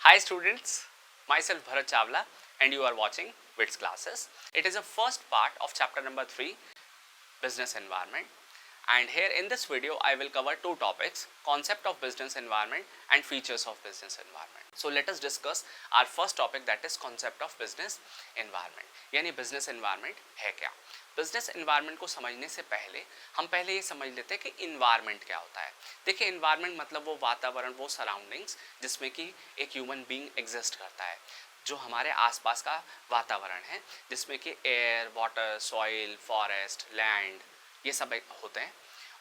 Hi students, myself Bharat Chawla and you are watching WITS classes. It is the first part of chapter number 3, business environment. And here in this video I will cover two topics, concept of business environment and features of business environment. So let us discuss our first topic, that is concept of business environment. यानी business environment है क्या? Business environment को समझने से पहले हम पहले ये समझ लेते हैं कि इन्वायरमेंट क्या होता है। देखिए इन्वायरमेंट मतलब वो वातावरण, वो सराउंडिंग्स जिसमें कि एक ह्यूमन बीइंग एग्जिस्ट करता है, जो हमारे आसपास का वातावरण है जिसमें कि air, water, soil, forest, land, ये सब होते हैं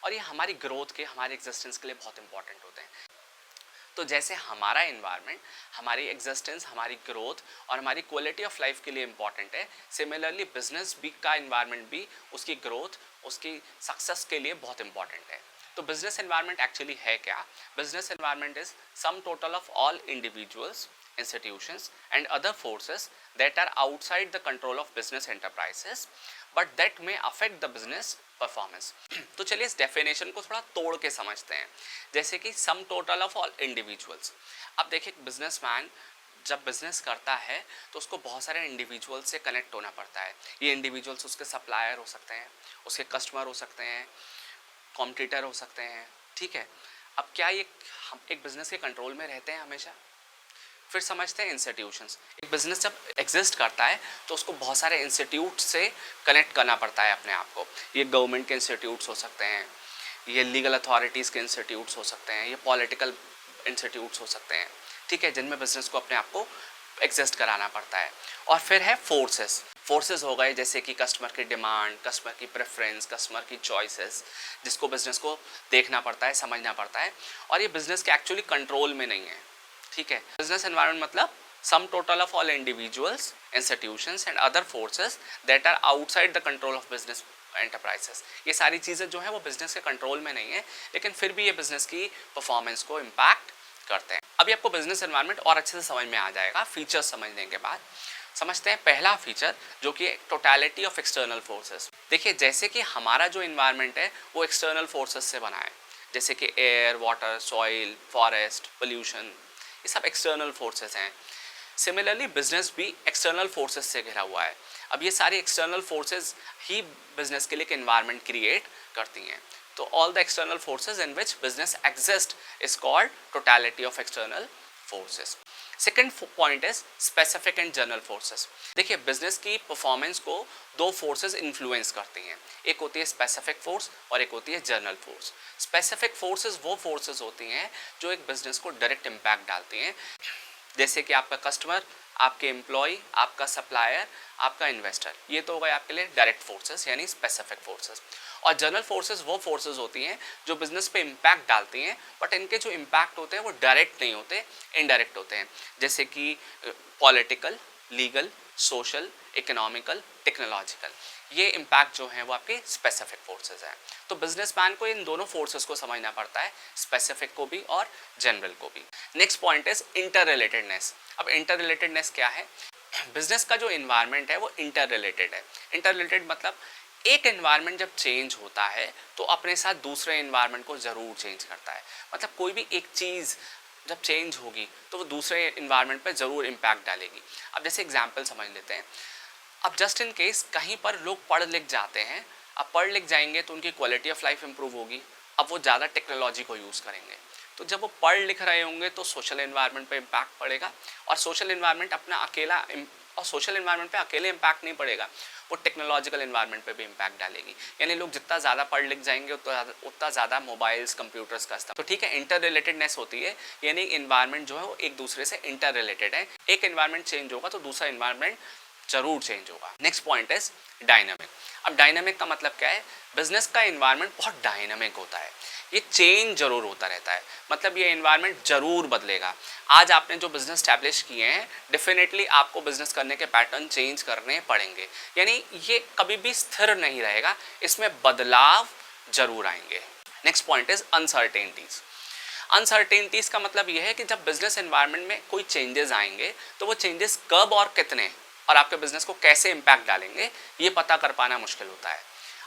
और ये हमारी ग्रोथ के, हमारे एग्जिस्टेंस के लिए बहुत इंपॉर्टेंट होते हैं। तो जैसे हमारा इन्वायरमेंट हमारी एग्जिस्टेंस, हमारी ग्रोथ और हमारी क्वालिटी ऑफ लाइफ के लिए इंपॉर्टेंट है, सिमिलरली बिजनेस भी का इन्वायरमेंट भी उसकी ग्रोथ, उसकी सक्सेस के लिए बहुत इंपॉर्टेंट है। तो बिजनेस एनवायरनमेंट एक्चुअली है क्या? Business environment is some total of all individuals, institutions and other forces that are outside the control of business enterprises but that may affect the business performance. तो चलिए इस definition को थोड़ा तोड़ के समझते हैं। जैसे कि सम टोटल ऑफ ऑल इंडिविजुअल्स। अब देखिए बिजनेसमैन जब बिजनेस करता है तो उसको बहुत सारे इंडिविजुअल से कनेक्ट होना पड़ता है। ये इंडिविजुअल्स उसके सप्लायर हो सकते हैं, उसके कस्टमर हो सकते हैं, कॉम्पिटिटर हो सकते हैं, ठीक है। अब क्या ये हम एक बिजनेस के कंट्रोल में रहते हैं हमेशा? फिर समझते हैं इंस्टीट्यूशंस। एक बिजनेस जब एग्जिस्ट करता है तो उसको बहुत सारे इंस्टीट्यूट से कनेक्ट करना पड़ता है अपने आप को। ये गवर्नमेंट के इंस्टीट्यूट्स हो सकते हैं, ये लीगल अथॉरिटीज़ के इंस्टीट्यूट्स हो सकते हैं, ये पॉलिटिकल इंस्टीट्यूट्स हो सकते हैं, ठीक है, जिनमें बिजनेस को अपने आप को एग्जिस्ट कराना पड़ता है। और फिर है फोर्सेस हो गए, जैसे कि कस्टमर की डिमांड, कस्टमर की प्रेफरेंस, कस्टमर की चॉइसेस, जिसको बिजनेस को देखना पड़ता है, समझना पड़ता है और ये बिजनेस के एक्चुअली कंट्रोल में नहीं है, ठीक है। बिजनेस एनवायरनमेंट मतलब sum total of all individuals, institutions and other forces that are outside the control of business enterprises. ये सारी चीज़ें जो है वो बिजनेस के कंट्रोल में नहीं है, लेकिन फिर भी ये बिजनेस की परफॉर्मेंस को इम्पैक्ट करते हैं। अभी आपको बिजनेस एनवायरनमेंट और अच्छे से समझ में आ जाएगा फीचर्स समझने के बाद। समझते हैं पहला फीचर, जो कि टोटलिटी ऑफ एक्सटर्नल फोर्सेस। देखिए जैसे कि हमारा जो इन्वायरमेंट है वो एक्सटर्नल फोर्सेस से बना है, जैसे कि air, water, soil, forest, pollution, ये सब एक्सटर्नल फोर्सेस हैं। सिमिलरली बिजनेस भी एक्सटर्नल फोर्सेस से घिरा हुआ है। अब ये सारी एक्सटर्नल फोर्सेस ही बिजनेस के लिए एक एनवायरनमेंट क्रिएट करती हैं। तो all the external forces in which business exist is called totality of external forces. Second point is specific and general forces. देखिए बिजनेस की परफॉर्मेंस को दो फोर्सेस इन्फ्लुएंस करती हैं, एक होती है स्पेसिफिक फोर्स और एक होती है जनरल फोर्स। स्पेसिफिक फोर्सेस वो फोर्सेस होती हैं जो एक बिजनेस को डायरेक्ट इम्पैक्ट डालती हैं, जैसे कि आपका कस्टमर, आपके एम्प्लॉय, आपका सप्लायर, आपका इन्वेस्टर। ये तो हो गए आपके लिए डायरेक्ट फोर्सेस यानी स्पेसिफिक फोर्सेस। और जनरल फोर्सेस वो फोर्सेस होती हैं जो बिजनेस पे इम्पैक्ट डालती हैं, बट इनके जो इम्पैक्ट होते हैं वो डायरेक्ट नहीं होते, इनडायरेक्ट होते हैं, जैसे कि political, legal, social, economical, technological. ये इम्पैक्ट जो है वो आपके स्पेसिफिक फोर्सेस हैं। तो बिजनेसमैन को इन दोनों फोर्सेस को समझना पड़ता है, स्पेसिफिक को भी और जनरल को भी। Next point is inter relatedness. अब इंटर रिलेटेडनेस क्या है? बिजनेस का जो इन्वायरमेंट है वो इंटर रिलेटेड है। इंटर रिलेटेड मतलब एक एनवायरनमेंट जब चेंज होता है तो अपने साथ दूसरे एनवायरनमेंट को ज़रूर चेंज करता है। मतलब कोई भी एक चीज़ जब चेंज होगी तो वो दूसरे इन्वायरमेंट पे ज़रूर इम्पैक्ट डालेगी। अब जैसे एग्जांपल समझ लेते हैं। अब जस्ट इन केस कहीं पर लोग पढ़ लिख जाते हैं, अब पढ़ लिख जाएंगे तो उनकी क्वालिटी ऑफ लाइफ इंप्रूव होगी, अब वो ज़्यादा टेक्नोलॉजी को यूज़ करेंगे। तो जब वो पढ़ लिख रहे होंगे तो सोशल एनवायरनमेंट पे इम्पैक्ट पड़ेगा, और सोशल एनवायरनमेंट अपना अकेला और सोशल एनवायरनमेंट पे अकेले इम्पैक्ट नहीं पड़ेगा, वो टेक्नोलॉजिकल एनवायरनमेंट पे भी इम्पैक्ट डालेगी। यानी लोग जितना ज़्यादा पढ़ लिख जाएंगे उतना ज़्यादा मोबाइल्स, कंप्यूटर्स का इस्तेमाल। तो ठीक है, इंटर रिलेटेडनेस होती है, यानी इन्वायरमेंट जो है वो एक दूसरे से इंटर रिलेटेड है। एक इन्वायरमेंट चेंज होगा तो दूसरा इन्वायरमेंट जरूर चेंज होगा। Next point is dynamic. अब डायनामिक का मतलब क्या है? बिजनेस का इन्वायरमेंट बहुत डायनामिक होता है, ये चेंज जरूर होता रहता है, मतलब ये इन्वायरमेंट जरूर बदलेगा। आज आपने जो बिजनेस स्टैब्लिश किए हैं, डेफिनेटली आपको बिजनेस करने के पैटर्न चेंज करने पड़ेंगे, यानी ये कभी भी स्थिर नहीं रहेगा, इसमें बदलाव जरूर आएंगे। Next point is uncertainties. Uncertainties का मतलब यह है कि जब बिजनेस एनवायरनमेंट में कोई चेंजेस आएंगे तो वो चेंजेस कब और कितने और आपके बिजनेस को कैसे इम्पैक्ट डालेंगे, ये पता कर पाना मुश्किल होता है।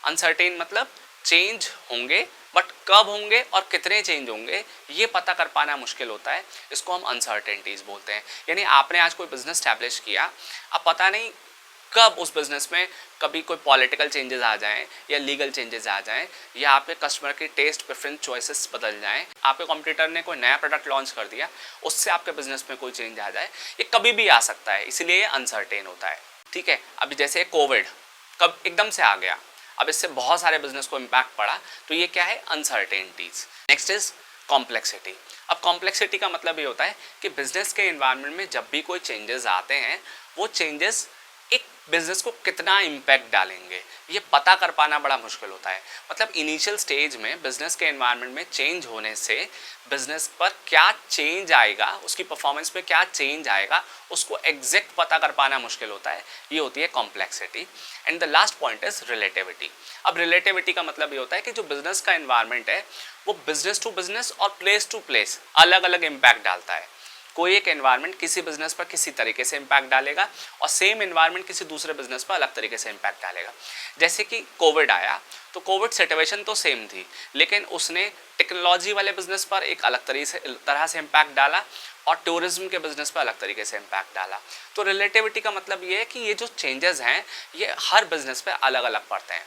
अनसर्टेन मतलब चेंज होंगे, बट कब होंगे और कितने चेंज होंगे ये पता कर पाना मुश्किल होता है। इसको हम अनसर्टेनिटीज बोलते हैं। यानी आपने आज कोई बिजनेस स्टैब्लिश किया, अब पता नहीं कब उस बिजनेस में कभी कोई पॉलिटिकल चेंजेस आ जाएं या लीगल चेंजेस आ जाएं या आपके कस्टमर के टेस्ट प्रेफरेंस चॉइसेस बदल जाएं, आपके कॉम्पिटिटर ने कोई नया प्रोडक्ट लॉन्च कर दिया, उससे आपके बिजनेस में कोई चेंज आ जाए, ये कभी भी आ सकता है, इसलिए ये अनसर्टेन होता है। ठीक है, अभी जैसे कोविड कब एकदम से आ गया, अब इससे बहुत सारे बिजनेस को इम्पैक्ट पड़ा, तो ये क्या है, अनसर्टेनिटीज। Next is complexity. अब कॉम्प्लेक्सिटी का मतलब ये होता है कि बिजनेस के एनवायरनमेंट में जब भी कोई चेंजेस आते हैं, वो चेंजेस एक बिजनेस को कितना इम्पैक्ट डालेंगे ये पता कर पाना बड़ा मुश्किल होता है। मतलब इनिशियल स्टेज में बिजनेस के एनवायरनमेंट में चेंज होने से बिजनेस पर क्या चेंज आएगा, उसकी परफॉर्मेंस पे क्या चेंज आएगा, उसको एग्जैक्ट पता कर पाना मुश्किल होता है। ये होती है complexity. And the last point is relativity. अब रिलेटिविटी का मतलब ये होता है कि जो बिजनेस का एनवायरनमेंट है वो बिजनेस टू बिजनेस और प्लेस टू प्लेस अलग अलग इम्पैक्ट डालता है। कोई एक एनवायरनमेंट किसी बिजनेस पर किसी तरीके से इम्पैक्ट डालेगा और सेम एनवायरनमेंट किसी दूसरे बिजनेस पर अलग तरीके से इम्पैक्ट डालेगा। जैसे कि कोविड आया तो कोविड सिचुएशन तो सेम थी, लेकिन उसने टेक्नोलॉजी वाले बिजनेस पर एक अलग तरह से इम्पैक्ट डाला और टूरिज्म के बिजनेस पर अलग तरीके से इम्पैक्ट डाला। तो रिलेटिविटी का मतलब ये है कि ये जो चेंजेस हैं ये हर बिजनेस पे अलग अलग पड़ते हैं।